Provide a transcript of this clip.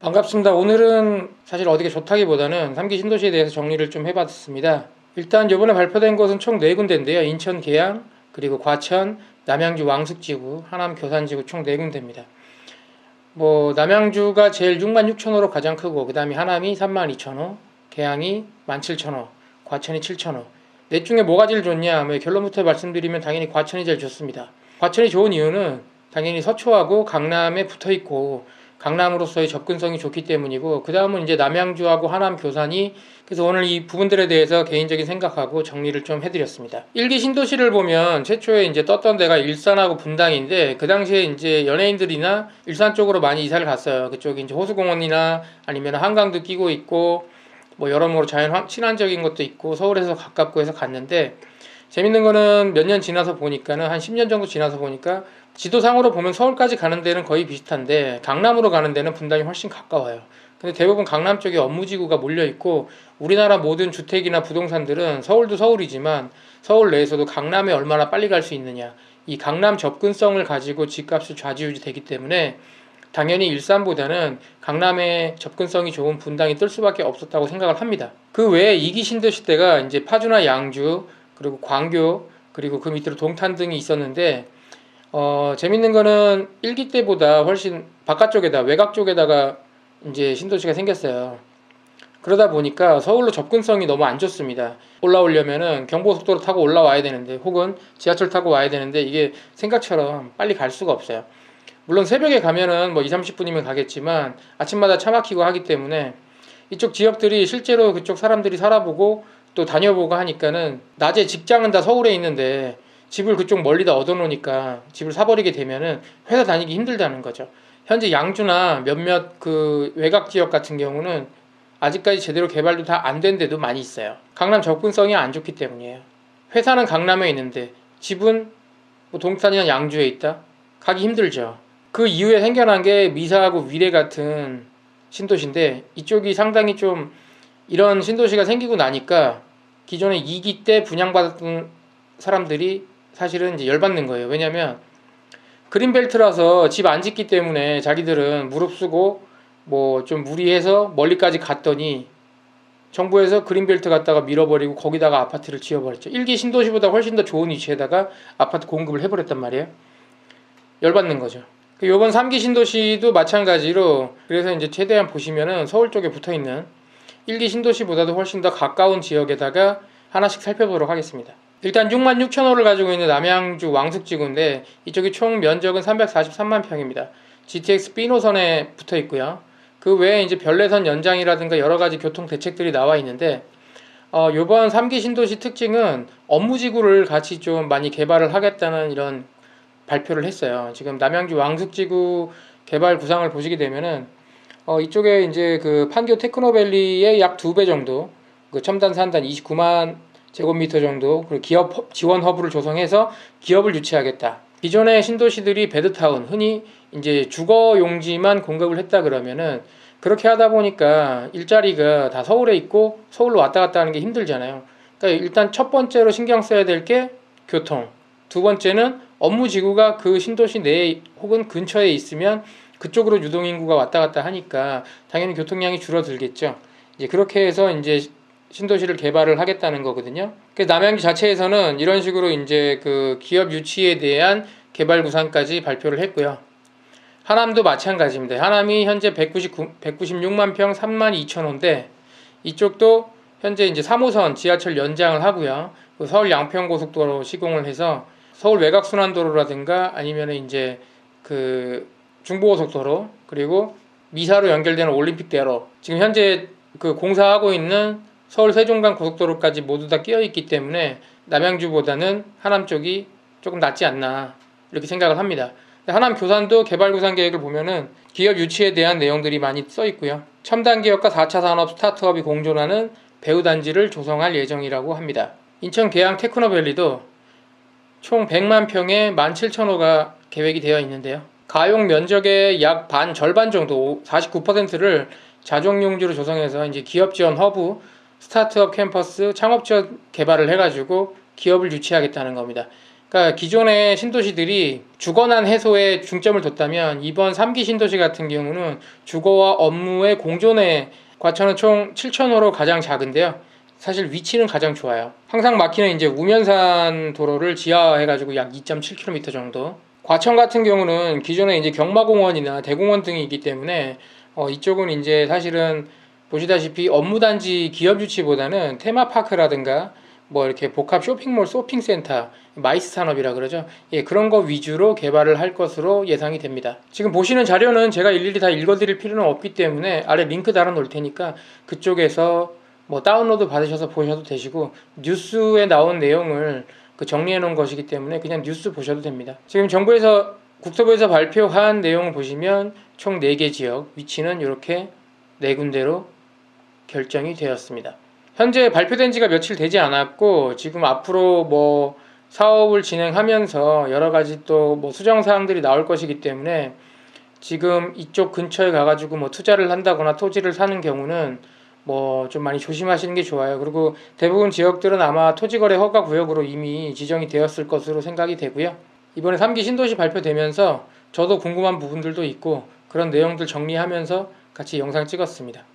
반갑습니다. 오늘은 사실 어디가 좋다기보다는 3기 신도시에 대해서 정리를 좀 해봤습니다. 일단 이번에 발표된 곳은 총 4군데인데요. 인천 계양, 그리고 과천, 남양주 왕숙지구, 하남 교산지구 총 4군데입니다. 남양주가 제일 66,000호로 가장 크고, 그 다음에 하남이 32,000호, 계양이 17,000호, 과천이 7,000호. 넷 중에 뭐가 제일 좋냐? 결론부터 말씀드리면 당연히 과천이 제일 좋습니다. 과천이 좋은 이유는 당연히 서초하고 강남에 붙어 있고, 강남으로서의 접근성이 좋기 때문이고, 그 다음은 이제 남양주하고 하남 교산이, 그래서 오늘 이 부분들에 대해서 개인적인 생각하고 정리를 좀 해드렸습니다. 1기 신도시를 보면 최초에 이제 떴던 데가 일산하고 분당인데, 그 당시에 이제 연예인들이나 일산 쪽으로 많이 이사를 갔어요. 그쪽이 이제 호수공원이나 아니면 한강도 끼고 있고, 여러모로 자연 친화적인 것도 있고, 서울에서 가깝고 해서 갔는데, 재밌는 거는 몇 년 지나서 보니까는 한 10년 정도 지나서 보니까 지도상으로 보면 서울까지 가는 데는 거의 비슷한데 강남으로 가는 데는 분당이 훨씬 가까워요. 근데 대부분 강남 쪽에 업무지구가 몰려있고 우리나라 모든 주택이나 부동산들은 서울도 서울이지만 서울 내에서도 강남에 얼마나 빨리 갈 수 있느냐, 이 강남 접근성을 가지고 집값이 좌지우지 되기 때문에 당연히 일산보다는 강남의 접근성이 좋은 분당이 뜰 수밖에 없었다고 생각을 합니다. 그 외에 2기 신도시 때가 이제 파주나 양주, 그리고 광교, 그리고 그 밑으로 동탄 등이 있었는데, 재밌는 거는 1기 때보다 훨씬 바깥쪽에다, 외곽 쪽에다가 이제 신도시가 생겼어요. 그러다 보니까 서울로 접근성이 너무 안 좋습니다. 올라오려면은 경부고속도로 타고 올라와야 되는데, 혹은 지하철 타고 와야 되는데, 이게 생각처럼 빨리 갈 수가 없어요. 물론 새벽에 가면은 2, 30분이면 가겠지만, 아침마다 차 막히고 하기 때문에, 이쪽 지역들이 실제로 그쪽 사람들이 살아보고, 또 다녀보고 하니까는 낮에 직장은 다 서울에 있는데 집을 그쪽 멀리다 얻어놓으니까 집을 사버리게 되면은 회사 다니기 힘들다는 거죠. 현재 양주나 몇몇 그 외곽 지역 같은 경우는 아직까지 제대로 개발도 다 안 된 데도 많이 있어요. 강남 접근성이 안 좋기 때문이에요. 회사는 강남에 있는데 집은 동탄이나 양주에 있다? 가기 힘들죠. 그 이후에 생겨난 게 미사하고 위례 같은 신도시인데, 이쪽이 상당히 좀 이런 신도시가 생기고 나니까 기존에 2기 때 분양받았던 사람들이 사실은 이제 열받는 거예요. 왜냐면 그린벨트라서 집 안 짓기 때문에 자기들은 무릅쓰고 좀 무리해서 멀리까지 갔더니 정부에서 그린벨트 갖다가 밀어버리고 거기다가 아파트를 지어버렸죠. 1기 신도시보다 훨씬 더 좋은 위치에다가 아파트 공급을 해버렸단 말이에요. 열받는 거죠. 요번 3기 신도시도 마찬가지로, 그래서 이제 최대한 보시면은 서울 쪽에 붙어있는 1기 신도시보다도 훨씬 더 가까운 지역에다가 하나씩 살펴보도록 하겠습니다. 일단 66,000호를 가지고 있는 남양주 왕숙지구인데, 이쪽이 총 면적은 343만 평입니다. GTX B 노선에 붙어 있고요. 그 외에 이제 별내선 연장이라든가 여러 가지 교통 대책들이 나와 있는데, 요번 3기 신도시 특징은 업무지구를 같이 좀 많이 개발을 하겠다는 이런 발표를 했어요. 지금 남양주 왕숙지구 개발 구상을 보시게 되면은 이쪽에 이제 그 판교 테크노밸리의 약 2배 정도, 그 첨단 산단 29만 제곱미터 정도, 그리고 기업 지원 허브를 조성해서 기업을 유치하겠다. 기존의 신도시들이 베드타운, 흔히 이제 주거 용지만 공급을 했다 그러면은, 그렇게 하다 보니까 일자리가 다 서울에 있고 서울로 왔다 갔다 하는 게 힘들잖아요. 그러니까 일단 첫 번째로 신경 써야 될 게 교통, 두 번째는 업무지구가 그 신도시 내에 혹은 근처에 있으면 그쪽으로 유동인구가 왔다 갔다 하니까 당연히 교통량이 줄어들겠죠. 이제 그렇게 해서 이제 신도시를 개발을 하겠다는 거거든요. 그래서 남양주 자체에서는 이런 식으로 이제 그 기업 유치에 대한 개발 구상까지 발표를 했고요. 하남도 마찬가지입니다. 하남이 현재 196만 평 32,000호인데, 이쪽도 현재 이제 3호선 지하철 연장을 하고요. 그 서울 양평고속도로 시공을 해서 서울 외곽순환도로라든가 아니면 이제 그 중부고속도로, 그리고 미사로 연결되는 올림픽대로, 지금 현재 그 공사하고 있는 서울 세종간 고속도로까지 모두 다 끼어 있기 때문에 남양주보다는 하남 쪽이 조금 낫지 않나, 이렇게 생각을 합니다. 하남 교산도 개발 구상 계획을 보면은 기업 유치에 대한 내용들이 많이 써 있고요. 첨단 기업과 4차 산업 스타트업이 공존하는 배후단지를 조성할 예정이라고 합니다. 인천 계양 테크노밸리도 총 100만 평에 17,000호가 계획이 되어 있는데요. 가용 면적의 약 절반 정도, 49%를 자족용지로 조성해서 이제 기업 지원 허브, 스타트업 캠퍼스, 창업 지원 개발을 해가지고 기업을 유치하겠다는 겁니다. 그러니까 기존의 신도시들이 주거난 해소에 중점을 뒀다면 이번 3기 신도시 같은 경우는 주거와 업무의 공존에 과천은 총 7,000호로 가장 작은데요. 사실 위치는 가장 좋아요. 항상 막히는 이제 우면산 도로를 지하해가지고 약 2.7km 정도. 과천 같은 경우는 기존에 이제 경마공원이나 대공원 등이 있기 때문에 이쪽은 이제 사실은 보시다시피 업무단지 기업 유치보다는 테마파크라든가 뭐 이렇게 복합 쇼핑몰, 쇼핑센터, 마이스 산업이라 그러죠. 예, 그런 거 위주로 개발을 할 것으로 예상이 됩니다. 지금 보시는 자료는 제가 일일이 다 읽어드릴 필요는 없기 때문에 아래 링크 달아 놓을 테니까 그쪽에서 뭐 다운로드 받으셔서 보셔도 되시고, 뉴스에 나온 내용을 정리해 놓은 것이기 때문에 그냥 뉴스 보셔도 됩니다. 지금 정부에서 국토부에서 발표한 내용을 보시면 총 4개 지역, 위치는 이렇게 4군데로 결정이 되었습니다. 현재 발표된 지가 며칠 되지 않았고, 지금 앞으로 뭐 사업을 진행하면서 여러 가지 또 뭐 수정사항들이 나올 것이기 때문에 지금 이쪽 근처에 가가지고 뭐 투자를 한다거나 토지를 사는 경우는 뭐 좀 많이 조심하시는 게 좋아요. 그리고 대부분 지역들은 아마 토지거래 허가 구역으로 이미 지정이 되었을 것으로 생각이 되고요. 이번에 3기 신도시 발표되면서 저도 궁금한 부분들도 있고 그런 내용들 정리하면서 같이 영상 찍었습니다.